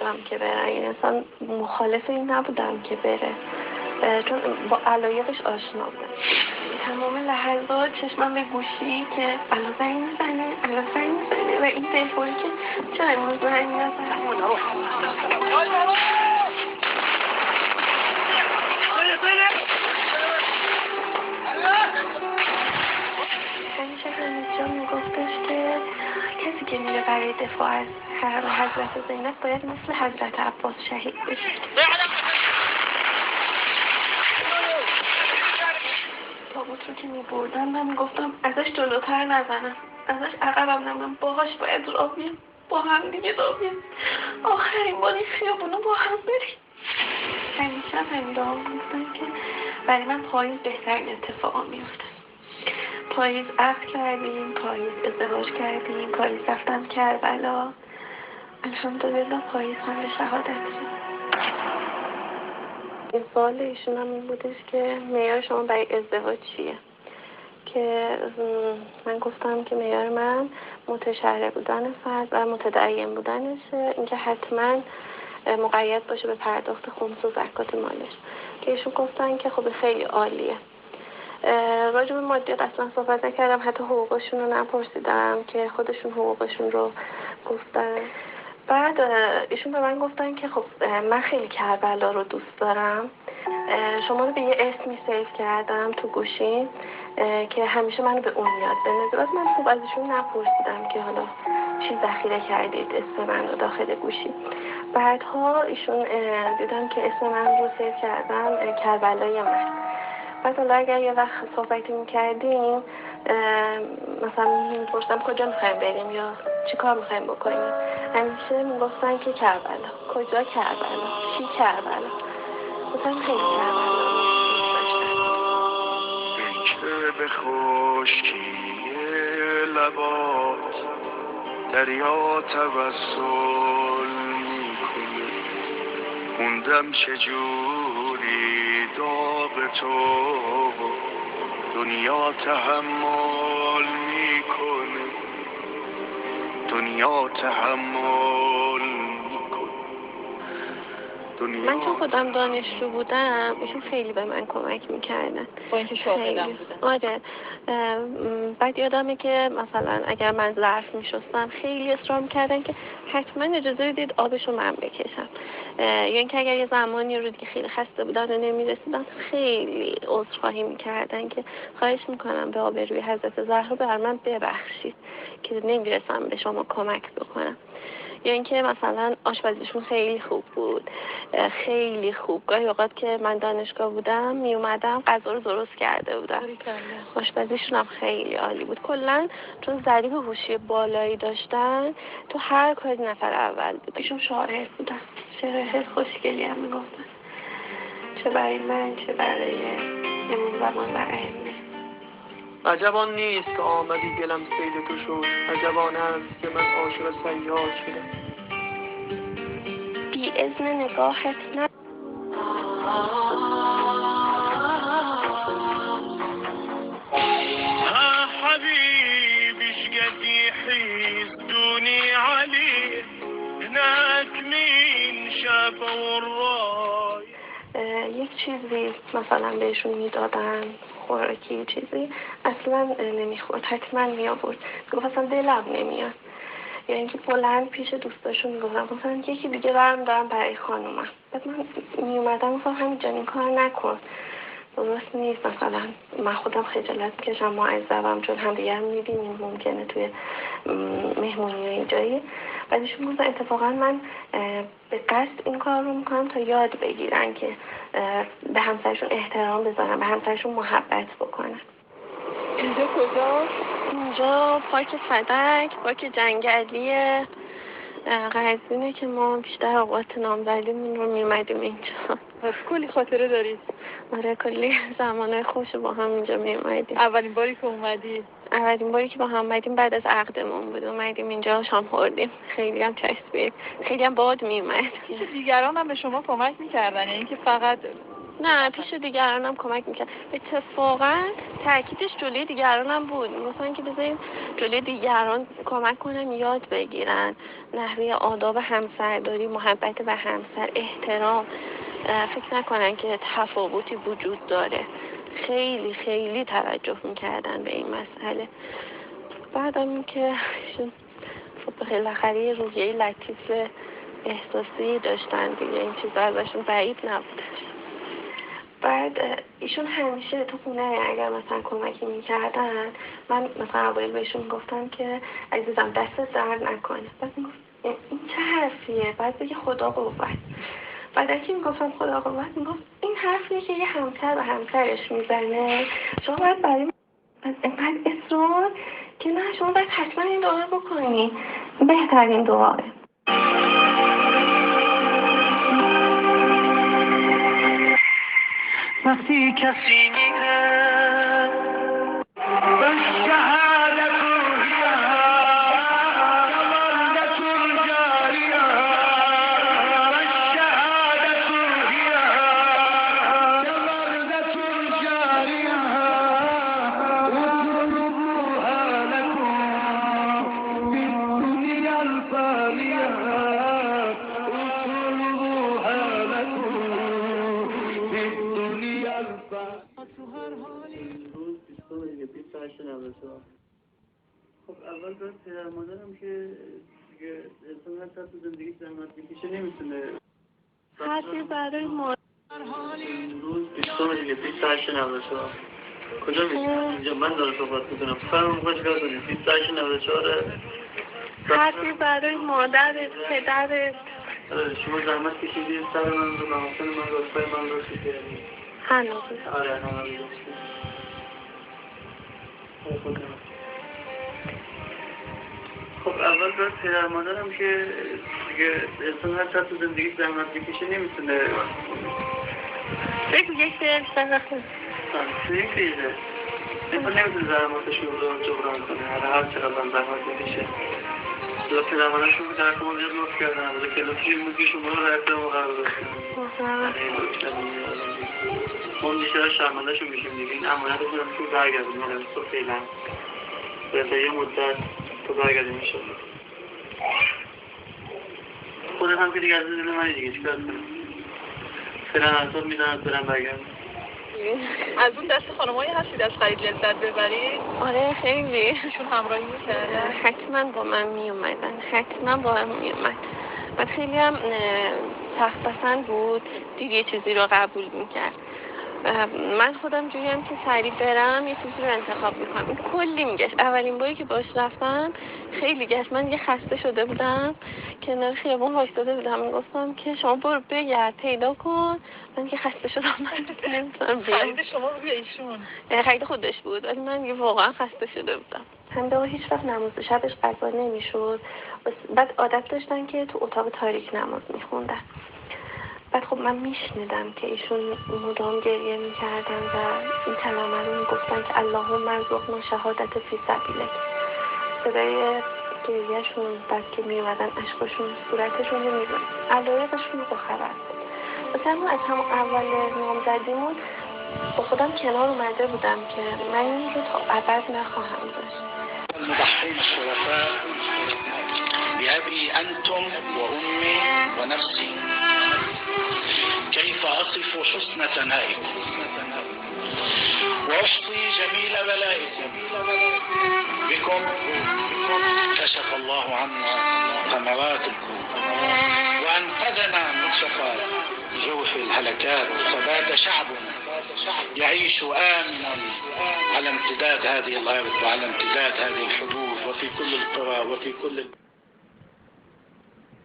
داشتم که بره، این اصلا مخالف این نبودم که بره، چون با علایقش آشنا بودم. تمام لحظات چشمم به گوشی که الان زنگ میزنه و این تلفنی که چرا امروز زنگ نزنه. همیشه همینجا میگفتش که کسی که میره برای دفاع از حرم حضرت زینب باید مثل حضرت عباس شهید بشه. تابوت رو که میبردم من میگفتم ازش جلوتر نزنم، ازش عقبم نمونم، باهاش باید راه بیام، با هم دیگه راه بیام، آخرین بار این خیابونو با هم بریم. همیشه همین راه میگفتن که برای من پاییز بهترین اتفاقا میفته. پاییز عقد کردیم، پاییز ازدواج کردیم، پاییز رفتم کربلا، الحمدلله پاییز هم به شهادت رسید. این سوال ایشون هم این بودش که معیار شما برای ازدواج چیه؟ که من گفتم که معیار من متشرع بودن فرد و متدین بودنشه، اینکه حتما مقید باشه به پرداخت خمس و زکات مالش. که ایشون گفتن که خب خیلی عالیه. راجع به مادیات اصلا صحبت نکردم، حتی حقوقشون رو نپرسیدم که خودشون حقوقشون رو گفتن. بعد ایشون به من گفتن که خب من خیلی کربلا رو دوست دارم، شما رو به یه اسمی سیو کردم تو گوشی که همیشه منو به اون یاد بندازه. بعد من خوب از ایشون نپرسیدم که حالا چی ذخیره کردید اسم من رو داخل گوشی. بعدها ایشون دیدم که اسم من رو سیو کردم کربلای من. بعد حالا اگر یه وقت صحبتی میکردیم مثلا میپرسم کجا میخوایم بریم یا چی کار میخوایم بکنیم، همیشه میگفتن که کربلا. کجا کربلا؟ چی کربلا؟ مثلا خیلی کربلا که به خشکی لبات دریا توسل میکنه، موندم چجوری داغ تو دنیا تحمل میکنه، دنیا تحمل میکنه. من چون خودم دانشجو بودم ایشون خیلی به من کمک میکردن با اینکه شاغلم بودن. آره. بعد یادمه که مثلا اگر من ظرف میشستم خیلی اصرار میکردن که حتما اجازه بدید آبشو من بکشم، یا اینکه اگر یه زمانی رو دیگه خیلی خسته بودن و نمیرسیدن خیلی عذرخواهی میکردن که خواهش میکنم به آبروی حضرت زهرا بر من ببخشید که نمیرسم به شما کمک بکنم. یا اینکه مثلا آشپزیشون خیلی خوب بود، خیلی خوب. گاهی اوقات که من دانشگاه بودم می اومدم غذا رو درست کرده بودم. آشپزیشون هم خیلی عالی بود. کلا چون ظریف هوشی بالایی داشتن تو هر کاری نفر اول بود. ایشون شاعر بودن، شعر خوشگلی هم میگفتن، چه برای من چه برای امام زمان و ائمه. عجبان نیست که آمدی دلم سید تو شد، عجبان است که من عاشق سیاد شدم. بی اذن نگاهت نه حبيبي شقدي يحسدوني عليه هناك مين شافوا الراي. یک چیزی مثلا بهشون میدادن، خوراکی چیزی اصلا نمیخورد، حتما میآورد، میگفت اصلا دلم نمیاد. یا اینکه بلند پیش دوستاشون میگفتم مثلا یکی دیگه برم دارم برای خانومم. بعد من میومدم گفتم همینجا این کار نکن، درست نیست. مثلا من خودم خجالت میکشم معذبم چون هم دیگه هم میبینیم ممکنه توی مهمونی و اینجایی. بعدشون گفتن اتفاقا من به قصد این کار رو میکنم تا یاد بگیرن که به همسرشون احترام بذارن، به همسرشون محبت بکنن. اینجا کجا؟ اینجا پارک صدک، پارک جنگلیه قزوینه که ما بیشتر اوقات نامزدیمون رو میومدیم اینجا. پس کلی خاطره دارید؟ آره کلی زمانه خوش با هم اینجا میومدیم. اولین باری که اومدی؟ اولین باری که با هم اومدیم بعد از عقدمون بود، اومدیم اینجا شام خوردیم، خیلی هم چسبید، خیلی هم باد میومد. دیگران هم به شما کمک میکردن، یعنی که فقط نه پیش دیگرانم کمک میکرد. اتفاقا تاکیدش جلوی دیگرانم بود، مثلا که بذاریم جلوی دیگران کمک کنم یاد بگیرن نحوه آداب همسرداری، محبت به همسر، احترام، فکر نکنن که تفاوتی وجود داره. خیلی خیلی توجه میکردن به این مسئله. بعدم که خب بالاخره روحیه لطیف احساسی داشتن دیگه، این چیزا ازشون بعید نبودش. بعد ایشون همیشه تو خونه اگر مثلا کمکی میکردن، من مثلا اوایل بهشون گفتم که عزیزم دست درد نکنه. بعد میگفت این چه حرفیه؟ بعد بگه خدا قوت. بعد اگه میگفتم خدا قوت، میگفت این حرفیه که یه همسر به همسرش میزنه، شما باید برای اینقدر اصرار که نه، شما باید حتما این دعا رو بکنی، بهترین دعاه. وقتی کسی میره خب اول باید پدر مادرم که دیگه انسان هر طرف زندگی زحمت میکشه نمیتونه حرفی برای مادر روز 2894 کجا میشه؟ اینجا من دارم صحبت میکنم فرم خوش گردونی 2894 حرفی برای مادرت، پدرت. شما زحمت کشیدید سر من رو نامسن من رو پای من رو کردید هنوز آره هنوز خب اول باید پدر مادرم که دیگه انسان هر طرف زندگی زحمت بکشه نمیتونه بگو یک دقیقه تو یک دقیقه نمیتونه زحماتش رو جبران کنه. هر چقدر هم زحمت بکشه دو پدر مادرشون که درک ما زیاد لطف کردن بوده که لطفی بود که شما رو رفته ما قرار داشتن ما بیشتر شرمنده شو میشیم دیگه. این امانت کنم که برگردیم تو فعلا به یه مدت تو برگردیم میشه خودت هم که دیگه از دل منی دیگه چیکار کنم فعلا از تو میدونم برم برگردم. از اون دست خانمایی هستید از خرید لذت ببرید؟ آره خیلی. ایشون همراهی میکردن؟ حتما با من میومدن، حتما با من میومد. بعد خیلی هم سخت پسند بود، دیگه یه چیزی رو قبول میکرد. من خودم جوریم که سریع برم یه چیزی رو انتخاب میکنم. کلی میگشت. اولین باری که باش رفتم خیلی گشت. من یه خسته شده بودم کنار خیابون وایساده بودم، گفتم که شما برو بگرد پیدا کن، من که خسته شدم من نمیتونم بیام. خرید شما بود یا ایشون؟ خرید خودش بود، ولی من یه واقعا خسته شده بودم. همه هیچ وقت نماز شبش قضا نمیشد. بعد عادت داشتن که تو اتاق تاریک نماز میخوندن. بعد خب من میشنیدم که ایشون مدام گریه میکردن و این کلمه رو میگفتن که اللهم ارزقنا شهادت فی سبیلک. صدای گریهشون بعد که میومدن اشکاشون صورتشون رو میبینم، علایقشون رو خبر بود. مثلا از همون اول نامزدیمون با خودم کنار اومده بودم که من این رو تا ابد نخواهم داشت. المضحين الشرفاء بأبي أنتم وأمي ونفسي كيف أصف حسن ثنائكم وأحصي جميل بلائكم بكم كشف الله عنا ثمراتكم وأنقذنا من شفاء جوف الهلكات وبات شعبنا يعيش آمنا على امتداد هذه الأرض وعلى امتداد هذه الحدود وفي كل القرى وفي كل